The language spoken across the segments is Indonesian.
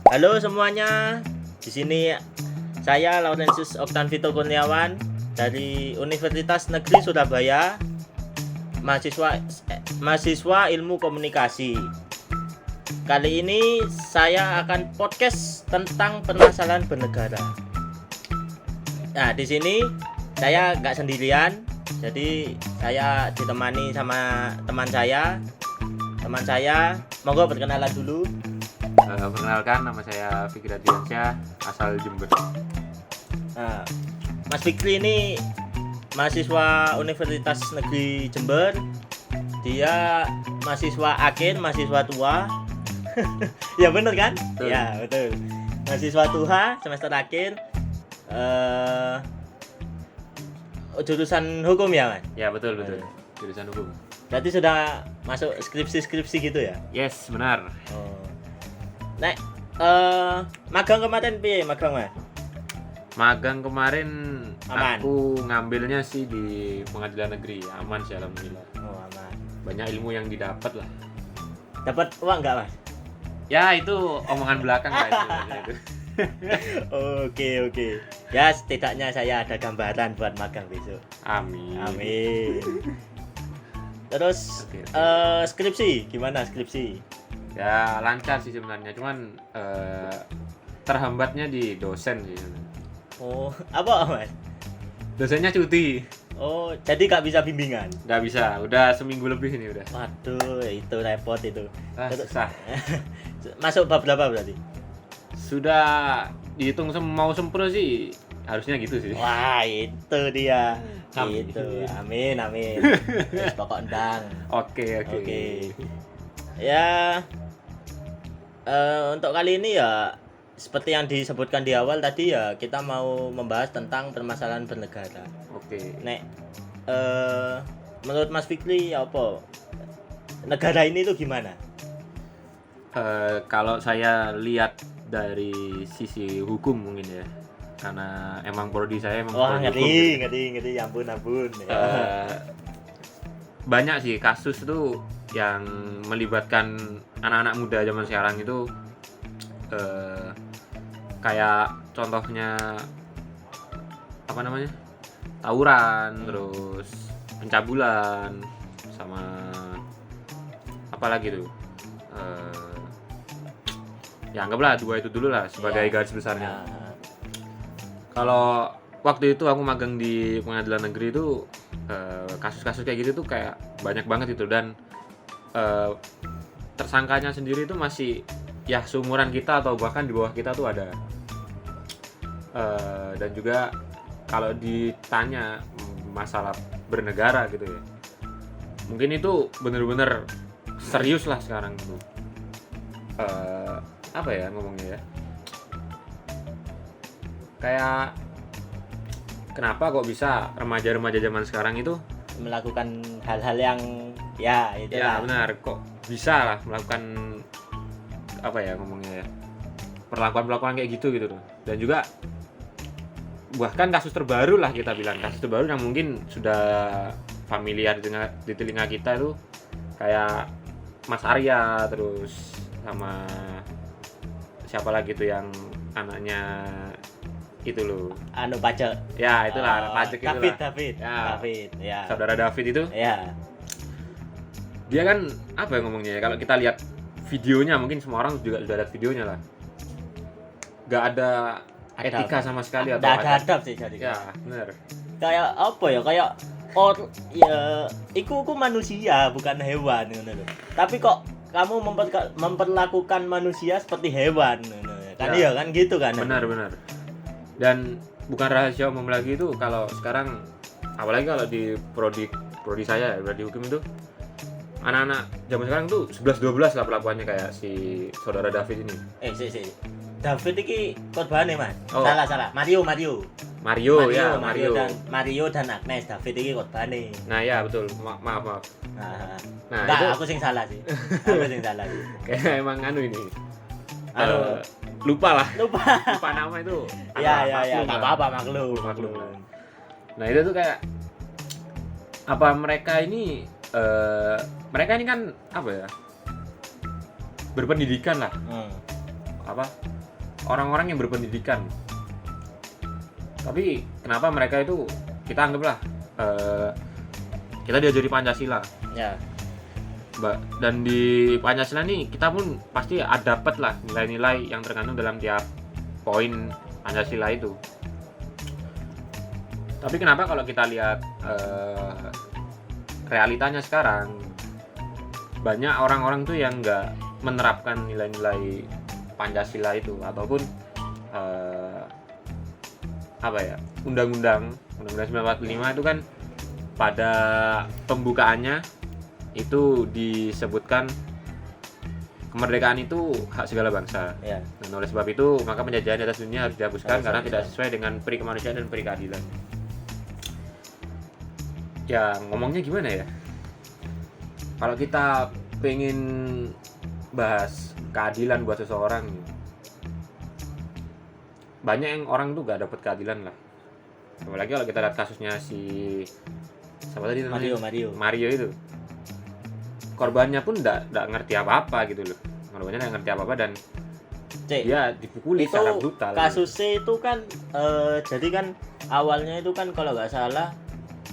Halo semuanya, di sini saya Laurentius Oktan Vito Kurniawan dari Universitas Negeri Surabaya, mahasiswa Ilmu Komunikasi. Kali ini saya akan podcast tentang permasalahan bernegara. Nah, di sini saya nggak sendirian, jadi saya ditemani sama teman saya. Monggo perkenalan dulu. Perkenalkan, nama saya Fikri Adriansyah, asal Jember. Nah, Mas Fikri ini mahasiswa Universitas Negeri Jember. Dia mahasiswa akhir, mahasiswa tua. Ya bener kan? Betul. Ya betul. Mahasiswa tua semester akhir. Jurusan hukum ya, Mas? Ya betul. Jurusan hukum. Berarti sudah masuk skripsi gitu ya? Yes, benar. Oh. Nek, magang kemarin piye magang, Mas? Magang kemarin Aman. aku ngambilnya sih di pengadilan negeri. Aman sih, alhamdulillah. Oh, aman. Banyak ilmu yang didapat lah. Dapat uang enggak, Mas? Ya itu omongan belakang lah itu. Oke. Ya setidaknya saya ada gambaran buat magang besok. Amin. Amin. Terus Oke. skripsi gimana skripsi? Ya lancar sih sebenarnya, cuman terhambatnya di dosen sih. Oh, apa, Mas? Dosennya cuti. Oh, jadi nggak bisa bimbingan. Nggak bisa, udah seminggu lebih ini udah. Waduh, itu repot itu. Susah. Masuk bab berapa berarti? Sudah dihitung mau sempro sih, harusnya gitu sih. Wah, itu dia. Amin. Itu. Amin. Wis pokok ndang. Oke. Ya, untuk kali ini ya seperti yang disebutkan di awal tadi ya, kita mau membahas tentang permasalahan bernegara. Oke. Nek, menurut Mas Fikri apa? Negara ini tuh gimana? Kalau saya lihat dari sisi hukum mungkin ya, karena emang prodi saya emang Wah, prodi hukum. ngerti. Ampun. Banyak sih kasus tuh yang melibatkan anak-anak muda zaman sekarang itu, kayak contohnya apa namanya, tawuran, terus pencabulan, sama apa lagi tuh, ya anggaplah dua itu dulu lah sebagai garis besarnya. Nah, Kalau waktu itu aku magang di pengadilan negeri itu, kasus-kasus kayak gitu tuh kayak banyak banget itu, dan tersangkanya sendiri itu masih ya seumuran kita atau bahkan di bawah kita tuh ada. Dan juga kalau ditanya masalah bernegara gitu ya, mungkin itu bener-bener serius lah sekarang tuh. Apa ya ngomongnya ya, kayak kenapa kok bisa remaja-remaja zaman sekarang itu melakukan hal-hal yang ya itu ya benar, kok bisa lah melakukan apa ya ngomongnya ya, perlakuan kayak gitu tuh. Dan juga bahkan kasus terbaru lah, kita bilang kasus terbaru yang mungkin sudah familiar di telinga kita itu kayak Mas Arya, terus sama siapa lagi tuh yang anaknya itu loh, anu pajak. ya itulah anak pajak itulah. David. Ya. David, ya. Saudara David itu, Ya. dia kan apa ya ngomongnya ya, kalau kita lihat videonya, mungkin semua orang juga sudah lihat videonya lah, gak ada etika sama sekali atau Nggak ada adab sih jadi. ya bener. Kayak apa ya? Kayak iku manusia bukan hewan ngono lho. Tapi kok kamu memperlakukan manusia seperti hewan ngono. Kan Ya. iya kan gitu kan. Benar. Dan bukan rahasia umum lagi itu kalau sekarang, apalagi kalau di prodi saya ya, prodi hukum itu, anak-anak zaman sekarang tuh 11-12 lah perlakuannya kayak si saudara David ini. Si. David iki korbane, Mas. Oh. Salah. Mario dan Agnes. David iki korbane. Nah ya betul, maaf. Nah, Nah enggak, itu aku sing salah sih. kayak emang anu ini, Anu. lupa Lupa. nama itu. Ya, maklum enggak lah. apa-apa, maklum. Nah itu tuh kayak apa, mereka ini kan apa ya, berpendidikan lah, apa orang-orang yang berpendidikan. Tapi kenapa mereka itu, kita anggaplah kita diajari Pancasila. Ya. Dan di Pancasila nih kita pun pasti dapat lah nilai-nilai yang terkandung dalam tiap poin Pancasila itu. Tapi kenapa kalau kita lihat realitanya sekarang, banyak orang-orang tuh yang nggak menerapkan nilai-nilai Pancasila itu, ataupun Undang-Undang 1945 itu kan pada pembukaannya itu disebutkan kemerdekaan itu hak segala bangsa. Ya. Dan oleh sebab itu maka penjajahan di atas dunia harus dihapuskan karena tidak sesuai dengan peri kemanusiaan dan peri keadilan. Ya ngomongnya gimana ya? Kalau kita pengen bahas keadilan buat seseorang, banyak yang orang tuh gak dapat keadilan lah. Apalagi kalau kita lihat kasusnya si siapa tadi namanya? Mario itu. Korbannya pun nggak ngerti apa-apa gitu loh. Korbannya nggak ngerti apa-apa dan dia dipukuli secara brutal. Kasusnya itu kan jadi kan awalnya itu kan kalau nggak salah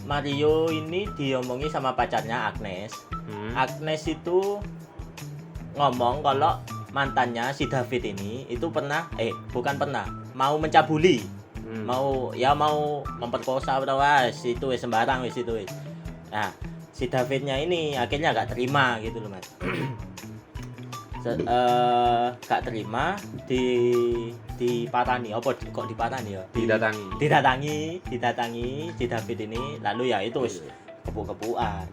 Mario ini diomongi sama pacarnya Agnes. Agnes itu ngomong kalau mantannya si David ini itu mau mencabuli. Mau memperkosa atau itu sembarang itu. Nah, si Davidnya ini akhirnya gak terima gitu loh, Mas. Gak terima diparani. Apa kok diparani ya? Didatangi si David ini, lalu ya itu kepuk-kepukan.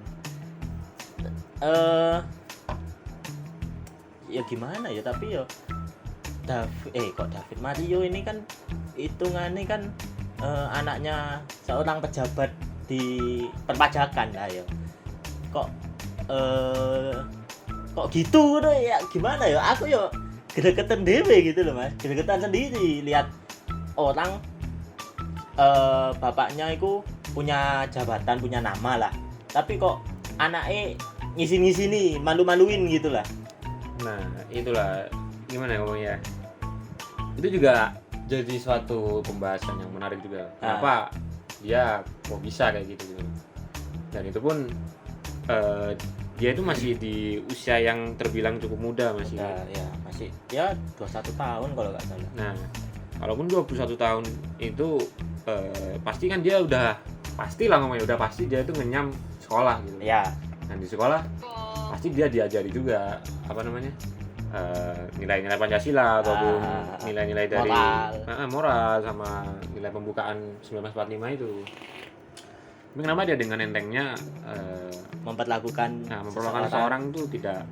Ya gimana ya, tapi ya David Mario ini kan hitungannya kan anaknya seorang pejabat di perpajakan lah ya. Kok gitu tuh ya, gimana ya, aku ya gregetan dewe gitu loh, Mas. Gregetan sendiri lihat orang bapaknya itu punya jabatan, punya nama lah, tapi kok anaknya ngisi-ngisi nih, malu-maluin gitu lah. Nah itulah gimana ngomongnya, itu juga jadi suatu pembahasan yang menarik juga. Kenapa dia kok bisa kayak gitu. Dan itu pun dia itu masih di usia yang terbilang cukup muda masih. Masih 21 tahun kalau nggak salah. Nah, kalaupun 21 tahun itu pasti kan dia udah pasti dia itu ngenyam sekolah gitu. Ya. Dan di sekolah pasti dia diajari juga nilai-nilai Pancasila ataupun nilai-nilai dari moral sama nilai pembukaan 1945 itu. Tapi kenapa dia dengan entengnya memperlakukan seseorang tuh tidak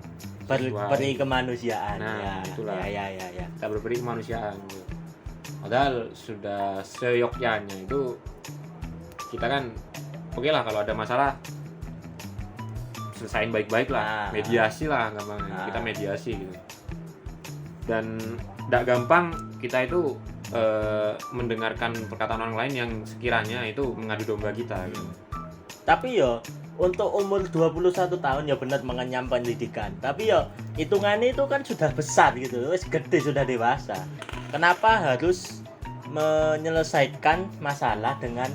berperi kemanusiaan. Itulah. Ya. Tak berperi kemanusiaan. Padahal sudah seyogyanya itu kita kan oke lah kalau ada masalah selesain baik-baik lah, mediasi lah gampangnya. Kita mediasi gitu. Dan tidak gampang kita itu mendengarkan perkataan orang lain yang sekiranya itu mengadu domba kita gitu. Tapi ya untuk umur 21 tahun ya benar mengenyam pendidikan. Tapi ya hitungannya itu kan sudah besar gitu, wis gede, sudah dewasa. Kenapa harus menyelesaikan masalah dengan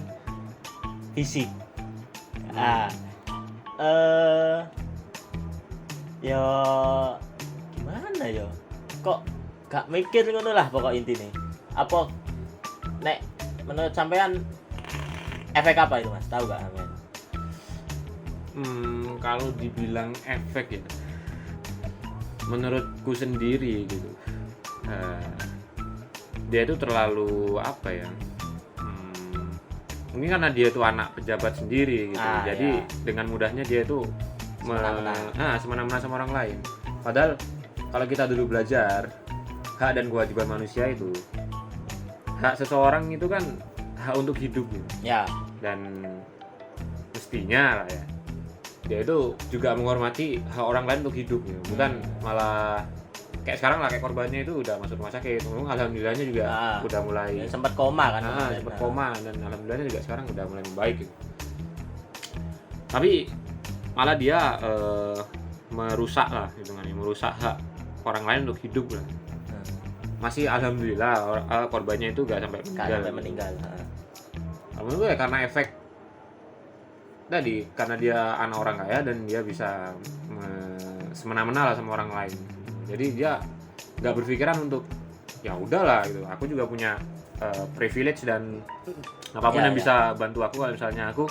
fisik? Ya gimana ya? Kok gak mikir ngono lah pokok intinya. Apa nek menurut sampean efek apa itu, Mas? Tahu gak sampean? Kalau dibilang efek ya, menurutku sendiri gitu, dia itu terlalu mungkin karena dia itu anak pejabat sendiri gitu, jadi dengan mudahnya dia itu semena-mena sama orang lain. Padahal kalau kita dulu belajar hak dan kewajiban manusia itu, hak seseorang itu kan hak untuk hidup gitu. Ya. Dan mestinya lah ya, dia itu juga menghormati hak orang lain untuk hidup gitu. Bukan malah kayak sekarang lah, kayak korbannya itu udah masuk rumah sakit. Alhamdulillahnya juga udah mulai sempat koma kan. Sempat koma, dan alhamdulillahnya juga sekarang udah mulai membaik gitu. Tapi malah dia merusak hak orang lain untuk hidup lah. masih alhamdulillah korbannya itu gak sampai Nggak meninggal. sampai meninggal. Menurut gue ya karena efek tadi, karena dia anak orang kaya dan dia bisa semena-mena lah sama orang lain. Jadi dia nggak berpikiran untuk ya udahlah gitu. Aku juga punya privilege dan apapun Ya, yang ya. bisa bantu aku kalau misalnya aku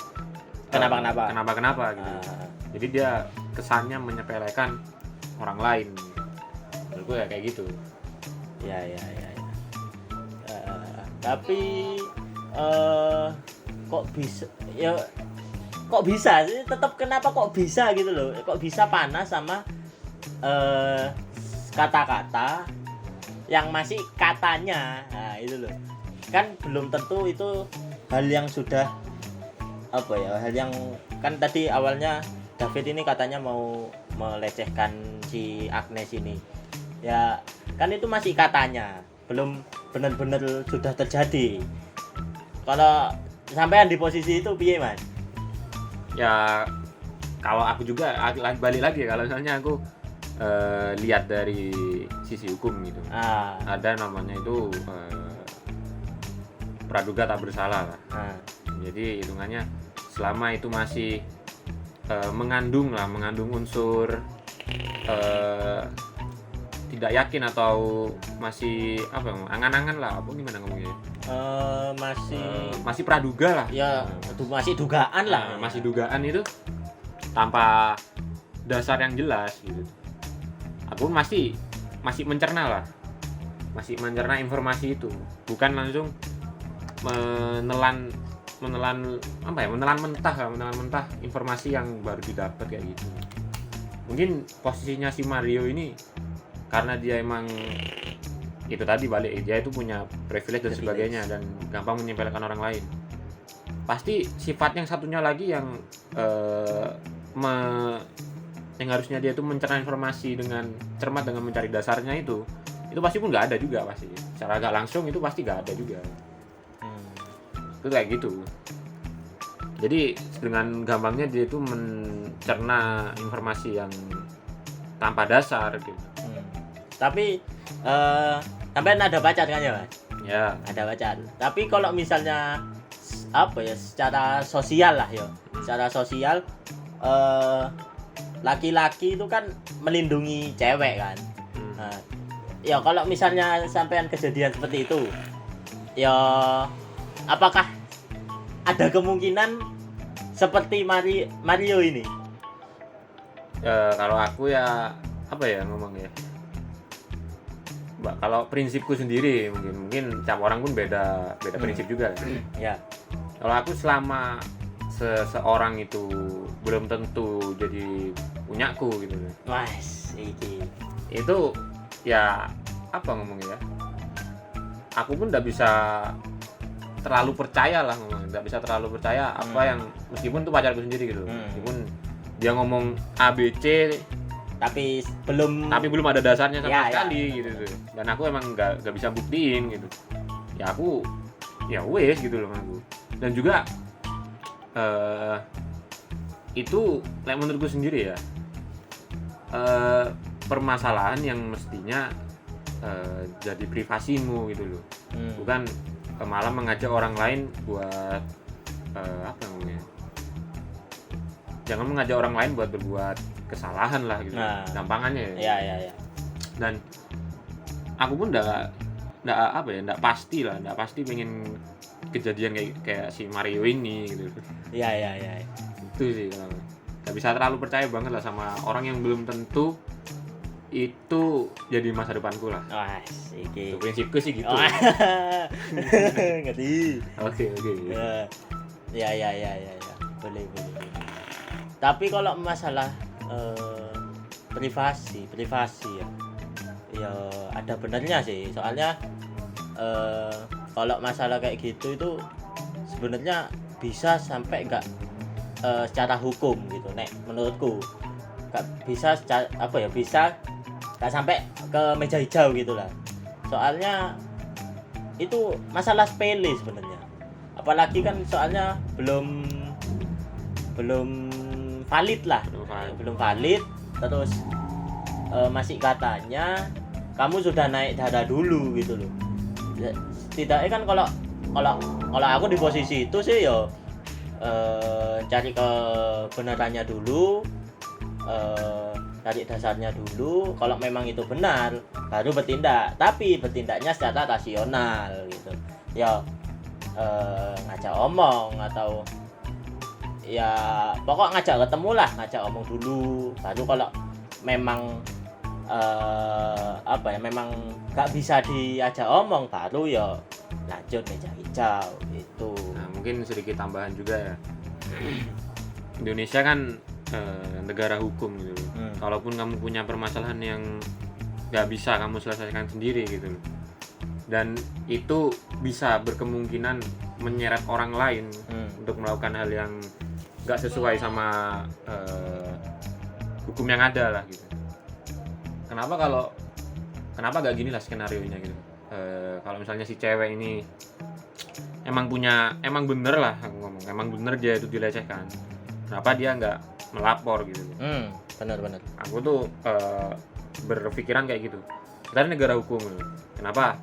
kenapa gitu. Jadi dia kesannya menyepelekan orang lain. Menurut gue ya kayak gitu. Ya. Tapi kok bisa ya, kok bisa sih tetap, kenapa kok bisa gitu loh, kok bisa panas sama kata-kata yang masih katanya. Nah itu loh, kan belum tentu itu hal yang sudah apa ya, hal yang kan tadi awalnya David ini katanya mau melecehkan si Agnes ini ya, kan itu masih katanya, belum benar-benar sudah terjadi. Kalau sampean di posisi itu piye mas? Ya kalau aku juga balik lagi kalau misalnya aku lihat dari sisi hukum gitu. Ada namanya itu praduga tak bersalah lah. Jadi hitungannya selama itu masih mengandung unsur tidak yakin atau masih apa, angan-angan lah, apa gimana ngomongnya? Masih praduga lah. Ya, masih dugaan lah. Masih dugaan itu tanpa dasar yang jelas gitu. Aku masih mencerna lah. Masih mencerna informasi itu, bukan langsung menelan mentah informasi yang baru didapat kayak gitu. Mungkin posisinya si Mario ini karena dia emang itu tadi balik, dia itu punya privilege dan sebagainya dan gampang menyepelekan orang lain. Pasti sifat yang satunya lagi yang yang harusnya dia itu mencerna informasi dengan cermat dengan mencari dasarnya itu pasti pun nggak ada juga pasti. Secara agak langsung itu pasti nggak ada juga. Itu kayak gitu. Jadi dengan gampangnya dia itu mencerna informasi yang tanpa dasar gitu. Tapi sampai ada pacar kan ya mas? Ya. Ada pacar. Tapi kalau misalnya apa ya, secara sosial lah ya, secara sosial laki-laki itu kan melindungi cewek kan. Ya kalau misalnya sampean kejadian seperti itu, ya apakah ada kemungkinan seperti Mario ini? Kalau aku ya apa ya ngomongnya? Kalau prinsipku sendiri mungkin tiap orang pun beda prinsip juga. Ya. Kalau aku selama seseorang itu belum tentu jadi punyaku gitu. Mas, iki. Itu ya apa ngomongnya ya? Aku pun nggak bisa terlalu percaya lah ngomongnya, nggak bisa terlalu percaya apa yang meskipun itu pacarku sendiri gitu. Meskipun dia ngomong ABC tapi belum ada dasarnya sama sekali gitu. Dan aku emang nggak bisa buktiin gitu. Ya aku ya wes gitu loh aku. Dan juga itu menurutku sendiri ya permasalahan yang mestinya jadi privasimu gitu loh. Bukan malah mengajak orang lain buat apa namanya? Jangan mengajak orang lain buat berbuat kesalahan lah gitu. Gampangannya ya. Ya. Dan aku pun enggak pasti pengen kejadian kayak si Mario ini gitu. Ya. Itu sih kalau nggak bisa terlalu percaya banget lah sama orang yang belum tentu itu jadi masa depanku lah. Wah, iki. Itu prinsipku sih gitu. Ngerti. Oke. Ya. Boleh. Tapi kalau masalah privasi ya ada benernya sih. Soalnya kalau masalah kayak gitu itu sebenarnya bisa sampai enggak secara hukum gitu, nek menurutku enggak bisa bisa enggak sampai ke meja hijau gitulah. Soalnya itu masalah sepele sebenarnya. Apalagi kan soalnya belum valid lah. Belum valid terus masih katanya kamu sudah naik darah dulu gitu loh. Setidaknya kan kalau kalau aku di posisi itu sih ya cari kebenarannya dulu, cari dasarnya dulu. Kalau memang itu benar baru bertindak, tapi bertindaknya secara rasional gitu ya. Ngajak omong atau ya pokok ngajak ketemu lah, ngajak omong dulu, baru kalau memang memang gak bisa diajak omong baru ya lanjut meja hijau itu. Nah, mungkin sedikit tambahan juga ya. Indonesia kan negara hukum gitu. Kalaupun kamu punya permasalahan yang nggak bisa kamu selesaikan sendiri gitu, dan itu bisa berkemungkinan menyeret orang lain untuk melakukan hal yang nggak sesuai sama hukum yang ada lah gitu. Kenapa nggak gini lah skenario nya gitu. Kalau misalnya si cewek ini emang bener lah aku ngomong, emang bener dia itu dilecehkan, kenapa dia nggak melapor gitu. Benar. Aku tuh berpikiran kayak gitu, kita ini negara hukum gitu. Kenapa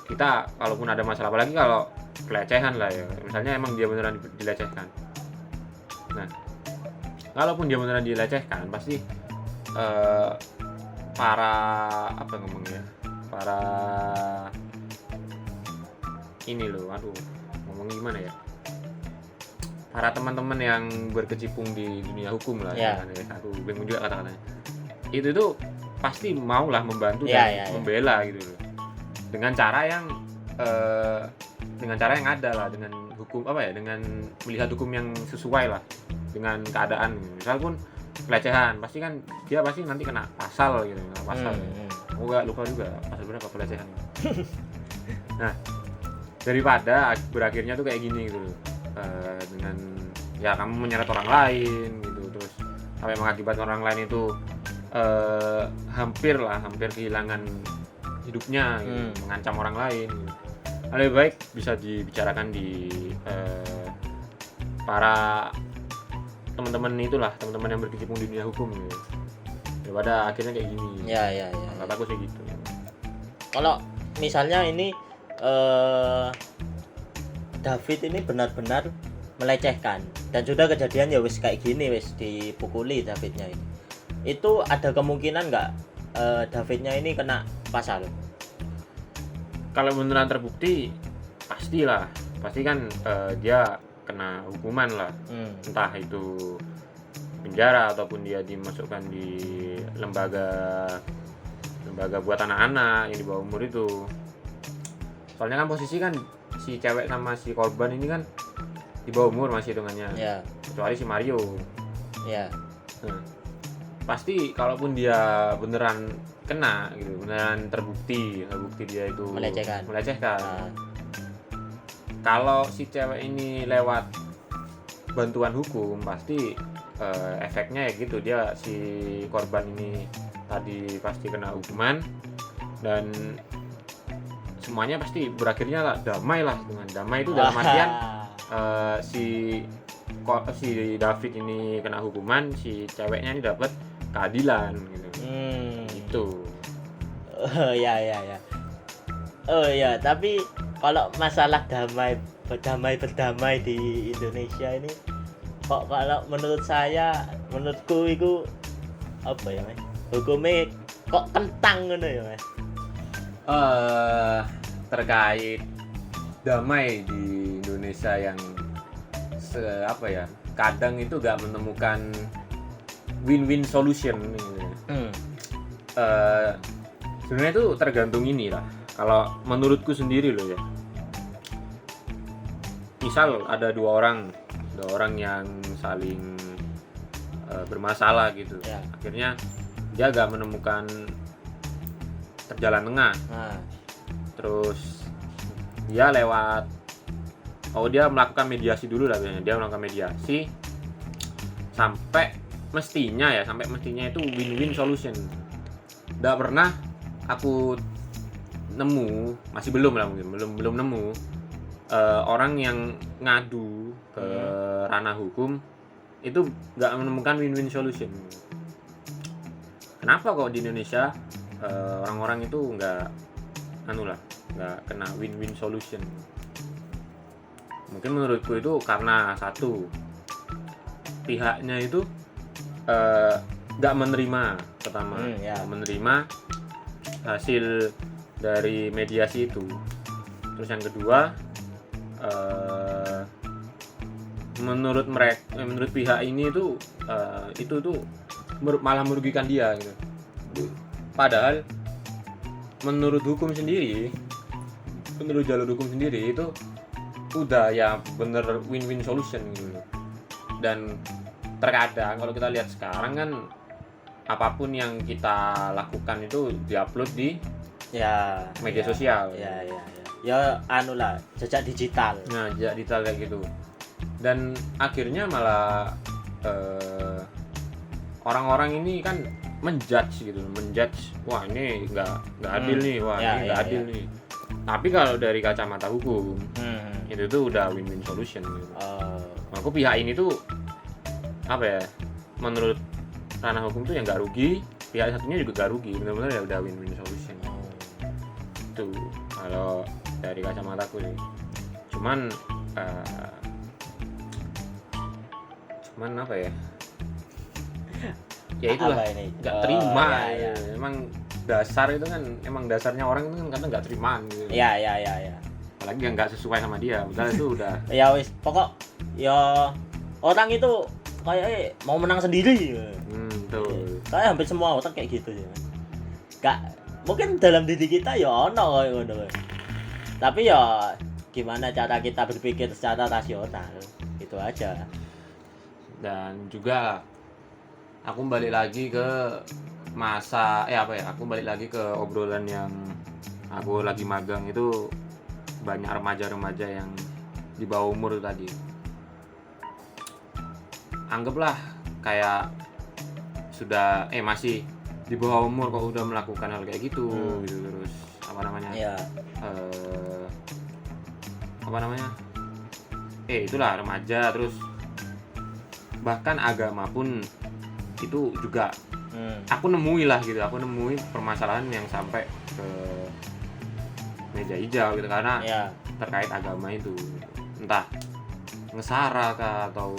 kita kalaupun ada masalah, apalagi kalau pelecehan lah ya, misalnya emang dia beneran dilecehkan, nah kalaupun dia beneran dilecehkan pasti para ini loh, ngomongnya gimana ya, para teman-teman yang berkecimpung di dunia hukum lah ya. Aku bingung juga kata-katanya, itu tuh pasti maulah membantu dan membela gitu loh, dengan cara yang ada lah, dengan hukum dengan melihat hukum yang sesuai lah dengan keadaan. Misal pun pelecehan, pasti nanti kena pasal gitu, aku gak lupa juga pasal berapa pelecehan. Nah, daripada berakhirnya tuh kayak gini gitu loh, dengan ya kamu menyeret orang lain gitu, terus sampai mengakibatkan orang lain itu hampir kehilangan hidupnya gitu, mengancam orang lain gitu. Lebih baik bisa dibicarakan di para teman-teman yang berkecimpung di dunia hukum gitu, daripada akhirnya kayak gini. Ya. Kataku sih gitu. Kalau misalnya ini David ini benar-benar melecehkan dan sudah kejadian ya wis kayak gini, wis dipukuli Davidnya ini, itu ada kemungkinan nggak Davidnya ini kena pasal? Kalau beneran terbukti pasti kan dia kena hukuman lah, entah itu penjara ataupun dia dimasukkan di lembaga buat anak-anak yang di bawah umur itu. Soalnya kan posisi kan si cewek sama si korban ini kan di bawah umur masih hitungannya, kecuali si Mario. Pasti kalaupun dia beneran kena gitu, beneran terbukti dia itu melecehkan. Kalau si cewek ini lewat bantuan hukum, pasti efeknya ya gitu, dia si korban ini tadi pasti kena hukuman dan semuanya pasti berakhirnya lah damai lah. Dengan damai itu dalam artian si David ini kena hukuman, si ceweknya ini dapat keadilan gitu. Gitu. Ya, tapi kalau masalah berdamai di Indonesia ini kok kalau menurutku itu apa ya, Mas? Hukumnya kok kentang ngono ya, Mas? Terkait damai di Indonesia yang kadang itu gak menemukan win-win solution gitu. Sebenarnya itu tergantung ini lah. Kalau menurutku sendiri loh ya, misal ada dua orang yang saling bermasalah gitu, akhirnya dia gak menemukan terjalan tengah. Terus dia dia melakukan mediasi dulu lah biasanya. Dia melakukan mediasi sampai mestinya itu win-win solution. Nggak pernah aku nemu, masih belum nemu orang yang ngadu ke ranah hukum itu nggak menemukan win-win solution. Kenapa kok di Indonesia orang-orang itu nggak kena win-win solution. Mungkin menurutku itu karena satu, pihaknya itu nggak menerima, pertama menerima hasil dari mediasi itu. Terus yang kedua, menurut pihak ini itu tuh malah merugikan dia gitu. Padahal menurut jalur hukum sendiri itu udah ya bener win-win solution gitu. Dan terkadang kalau kita lihat sekarang kan apapun yang kita lakukan itu diupload di media sosial. Ya lah, jejak digital. Nah, jejak digital kayak gitu. Dan akhirnya malah orang-orang ini kan menjudge, wah ini nggak adil nih, wah ini nggak adil nih. Tapi kalau dari kacamata hukum, itu tuh udah win-win solution gitu. Aku pihak ini tuh menurut ranah hukum tuh yang nggak rugi, pihak satunya juga nggak rugi, benar-benar ya udah win-win solution. Tuh kalau dari kacamataku nih. Cuman ya itulah nggak terima. Emang dasar itu kan, emang dasarnya orang itu kan kadang nggak terimaan gitu. Apalagi yang nggak sesuai sama dia, udah itu udah. Ya wis, pokok ya orang itu kayak mau menang sendiri. Betul. Kayak hampir semua otak kayak gitu ya. Gak mungkin dalam diri kita ya ono kayak ngono. Tapi ya gimana cara kita berpikir secara rasional, itu aja. Dan juga aku balik lagi ke aku balik lagi ke obrolan yang aku lagi magang itu, banyak remaja-remaja yang di bawah umur tadi. Anggaplah kayak sudah masih di bawah umur kok udah melakukan hal kayak gitu gitu. Terus itulah remaja. Terus bahkan agama pun itu juga aku nemui permasalahan yang sampai ke meja hijau gitu, karena terkait agama itu, entah ngesara kah atau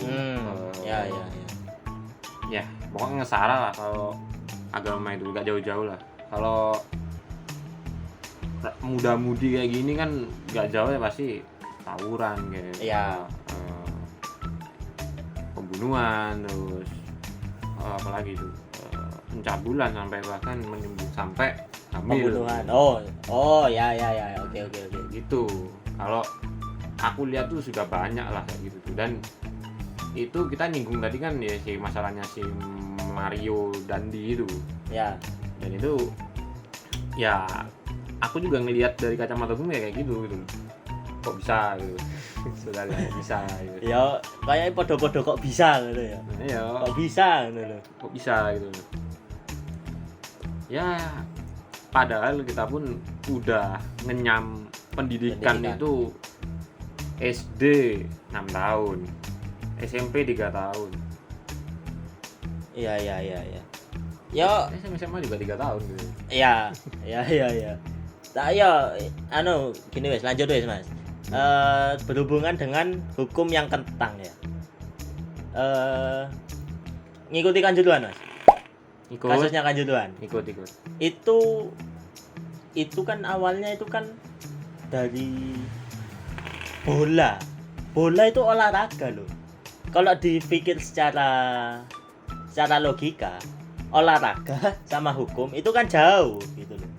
pokoknya ngesara lah. Kalau agama itu gak jauh-jauh lah. Kalau muda-mudi kayak gini kan gak jauh ya, pasti tawuran kayak pembunuhan, terus apalagi itu pencabulan, sampai bahkan menimbulkan sampai hamil. Pembunuhan. Oke. Gitu. Kalau aku lihat tuh sudah banyak lah kayak gitu tuh. Dan itu kita nyinggung tadi kan ya si masalahnya si Mario Dandi itu. Dan itu ya aku juga ngelihat dari kacamata gue kayak gitu. Kok bisa gitu. Sudah bisa gitu. Ya kayak podo-podo kok bisa gitu ya. Kok bisa gitu loh. Kok bisa gitu. Ya padahal kita pun udah ngenyam pendidikan itu SD 6 tahun, SMP 3 tahun. Iya. Ya SMA juga 3 tahun gitu. Iya. Nah, gini wes, lanjut wes, Mas. Berhubungan dengan hukum yang kentang ya. Ngikuti Kanjuruhan, Mas. Kasusnya Kanjuruhan. Ikut. Itu kan awalnya itu kan dari bola. Bola itu olahraga loh. Kalau dipikir secara logika, olahraga sama hukum itu kan jauh gitu loh.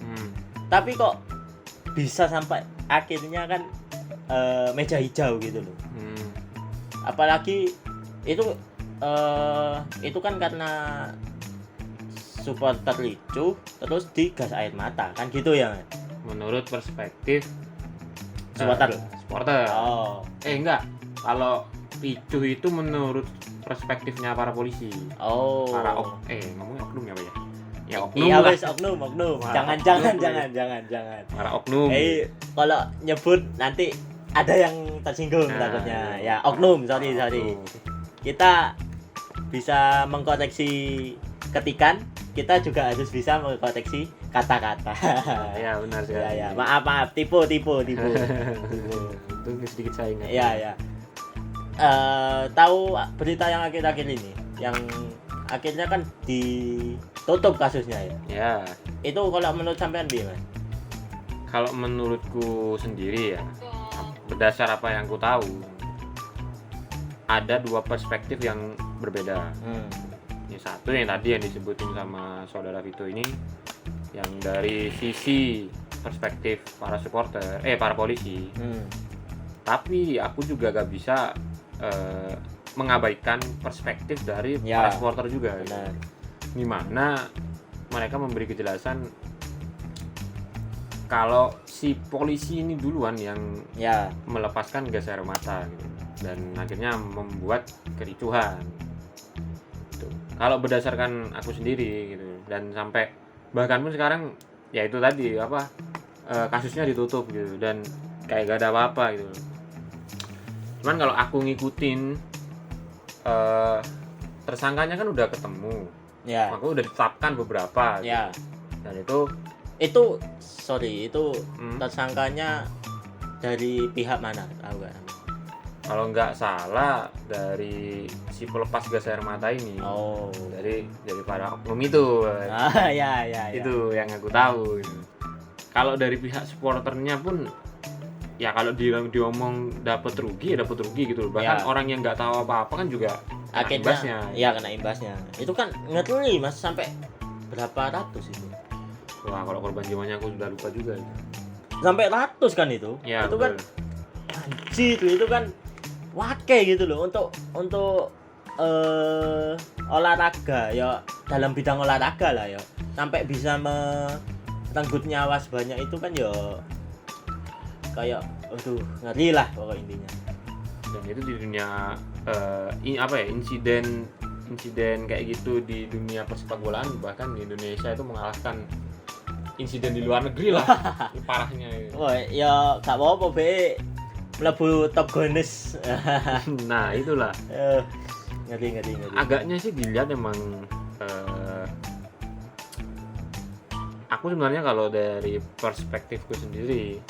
Tapi kok bisa sampai akhirnya kan meja hijau gitu loh. Apalagi itu kan karena supporter ricuh terus digas air mata kan gitu ya. Menurut perspektif supporter. Enggak. Kalau ricuh itu menurut perspektifnya para polisi. Para ngomongnya oknum ya, Pak ya? Ya oknum. Iya wes oknum. Jangan. Para oknum. Kalau nyebut nanti ada yang tersinggung takutnya. Ya oknum, sorry. Kita bisa mengkoreksi ketikan, kita juga harus bisa mengkoreksi kata-kata. Ya benar sekali. Ya, maaf, tipu. Itu sedikit saya ingat. Ya. Tahu berita yang akhir-akhir ini, yang akhirnya kan ditutup kasusnya ya. Ya. Itu kalau menurut sampean gimana? Kalau menurutku sendiri ya, berdasar apa yang ku tahu, ada dua perspektif yang berbeda. Yang satu yang tadi yang disebutin sama saudara Vito ini, yang dari sisi perspektif para supporter, para polisi. Tapi aku juga gak bisa mengabaikan perspektif dari para supporter juga. Benar. Dimana mereka memberi kejelasan kalau si polisi ini duluan yang melepaskan gas air mata gitu, dan akhirnya membuat kericuhan gitu. Kalau berdasarkan aku sendiri gitu, dan sampai bahkan pun sekarang ya itu tadi kasusnya ditutup gitu dan kayak gak ada apa-apa gitu. Cuman kalau aku ngikutin tersangkanya kan udah ketemu, aku udah ditetapkan beberapa gitu. Dan itu tersangkanya dari pihak mana, tahu nggak? Kalau nggak salah dari si pelepas gas air mata ini. Dari para oknum itu. Itu yang aku tahu gitu. Kalau dari pihak supporternya pun ya kalau diomong dapat rugi gitu. Bahkan orang yang nggak tahu apa-apa kan juga kena imbasnya. Iya, kena imbasnya. Itu kan ngeri Mas, sampai berapa ratus itu. Wah, kalau korban jiwanya aku sudah lupa juga itu. Sampai ratus kan itu. Ya, itu betul. Kan anjir, itu kan wake gitu loh untuk olahraga ya, dalam bidang olahraga lah ya. Sampai bisa merenggut nyawa sebanyak itu kan ya kayak ngeri lah pokok intinya. Dan itu di dunia insiden kayak gitu di dunia persepak bolaan, bahkan di Indonesia itu mengalahkan insiden di luar negeri lah. Ini parahnya itu. Oh ya gak apa-apa be, mlebu top Guinness. Nah itulah ngeri. Agaknya sih dilihat emang aku sebenarnya kalau dari perspektifku sendiri,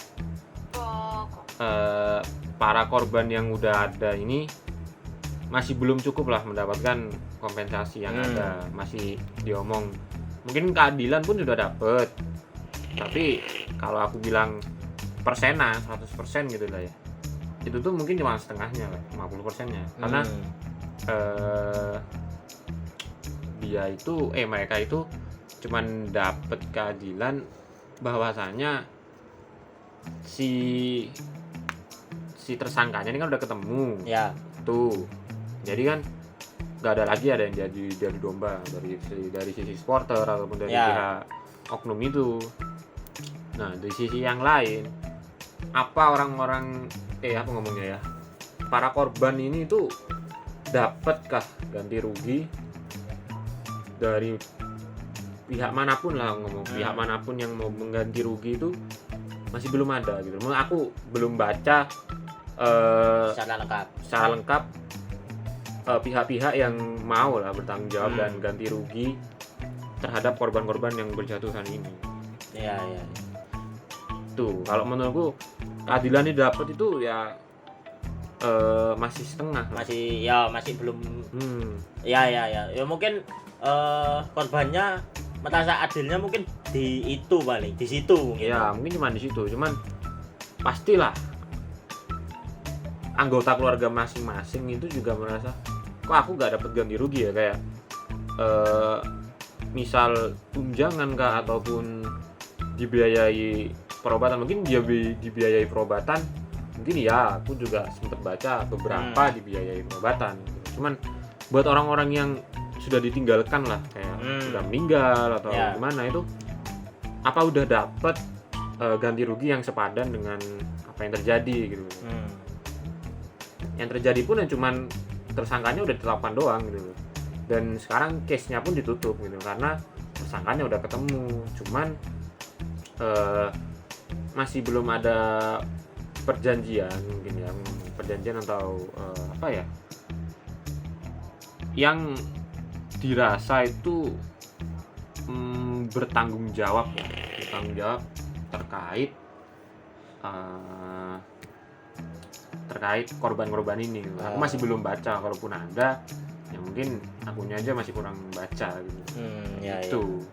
para korban yang udah ada ini masih belum cukup lah mendapatkan kompensasi yang ada. Masih diomong mungkin keadilan pun sudah dapet, tapi kalau aku bilang persenan 100% gitu lah ya, itu tuh mungkin cuma setengahnya lah, 50%-nya. Karena mereka itu cuman dapet keadilan bahwasanya si tersangkanya ini kan udah ketemu. Ya. Tuh. Jadi kan nggak ada lagi ada yang jadi domba dari sisi supporter ataupun dari pihak oknum itu. Nah, di sisi yang lain, apa orang-orang para korban ini tuh dapatkah ganti rugi dari pihak manapun lah, pihak manapun yang mau mengganti rugi itu masih belum ada gitu. Aku belum baca secara lengkap pihak-pihak yang mau lah bertanggung jawab dan ganti rugi terhadap korban-korban yang berjatuhan ini. Iya. Tuh, kalau menurutku keadilan yang dapat itu ya masih setengah. Masih belum. Ya. Ya mungkin korbannya merasa adilnya mungkin di situ mungkin. Ya, mungkin cuma di situ. Cuman pastilah anggota keluarga masing-masing itu juga merasa, kok aku gak dapat ganti rugi ya, kayak misal tunjangan kah ataupun dibiayai perobatan. Mungkin dia dibiayai perobatan, mungkin ya aku juga sempat baca beberapa dibiayai perobatan. Cuman buat orang-orang yang sudah ditinggalkan lah, kayak sudah meninggal atau gimana, itu apa udah dapat ganti rugi yang sepadan dengan apa yang terjadi gitu. Yang terjadi pun yang cuman tersangkanya udah ditetapkan doang gitu. Dan sekarang case-nya pun ditutup gitu karena tersangkanya udah ketemu. Cuman masih belum ada perjanjian mungkin ya, perjanjian atau yang dirasa itu bertanggung jawab ya. Bertanggung jawab terkait terkait korban-korban ini gitu. Aku masih belum baca, kalaupun ada ya mungkin akunya aja masih kurang baca gitu. Ya, Itu.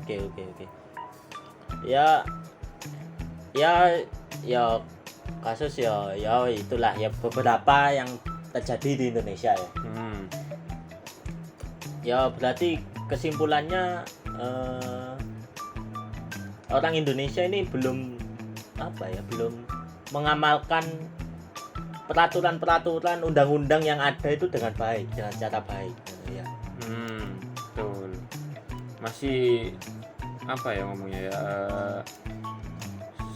Oke. Ya kasus ya itulah ya beberapa yang terjadi di Indonesia ya. Ya berarti kesimpulannya orang Indonesia ini belum mengamalkan peraturan-peraturan undang-undang yang ada itu dengan baik, dengan cara baik ya. Betul. Masih apa ya ngomongnya ya,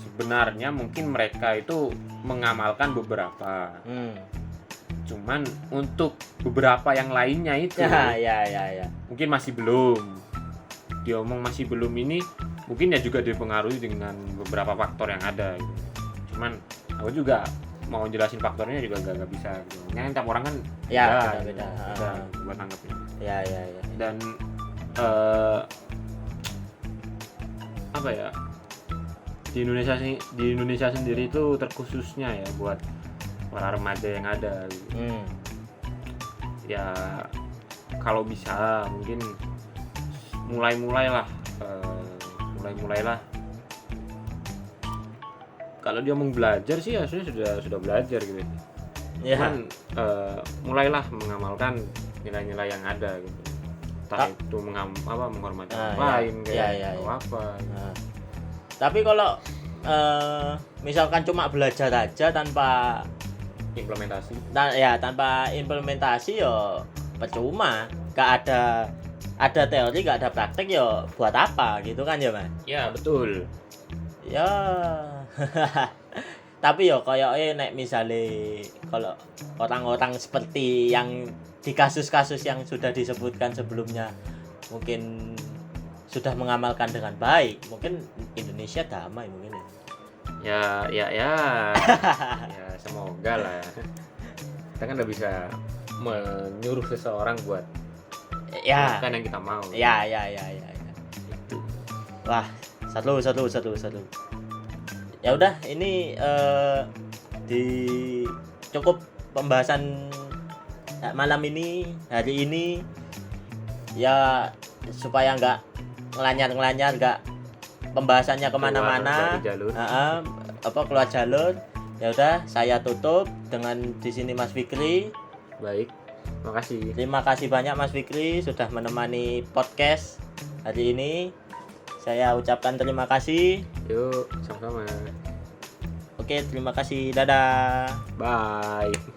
sebenarnya mungkin mereka itu mengamalkan beberapa, cuman untuk beberapa yang lainnya itu ya. mungkin masih belum. Dia omong masih belum ini mungkin ya juga dipengaruhi dengan beberapa faktor yang ada gitu. Cuman aku juga mau jelasin faktornya juga gak bisa gitu. Kan tiap orang kan beda. Buat tanggapnya. Ya. Dan apa ya, di Indonesia sendiri itu terkhususnya ya buat para remaja yang ada gitu. Ya kalau bisa mungkin mulailah kalau dia mau belajar sih ya sudah belajar gitu ya. Cuman mulailah mengamalkan nilai-nilai yang ada gitu. Entah itu menghormati orang lain atau apa. Tapi kalau misalkan cuma belajar aja tanpa implementasi, tanpa implementasi ya percuma. Gak ada teori, gak ada praktek ya buat apa gitu kan ya Mas? Ya betul. Ya. Tapi ya kayaknya nek misalnya kalau orang-orang seperti yang di kasus-kasus yang sudah disebutkan sebelumnya mungkin sudah mengamalkan dengan baik, mungkin Indonesia damai mungkin ya. Ya semoga lah. Kita kan udah bisa menyuruh seseorang buat melakukan yang kita mau. Ya. Itu. Wah, seru. Ya udah, ini cukup pembahasan malam ini, hari ini ya, supaya nggak ngelanyar, nggak pembahasannya kemana-mana, keluar jalur. Ya udah, saya tutup dengan di sini Mas Fikri. Baik, makasih. Terima kasih banyak Mas Fikri sudah menemani podcast hari ini. Saya ucapkan terima kasih. Yuk, sama-sama. Oke, terima kasih. Dadah. Bye.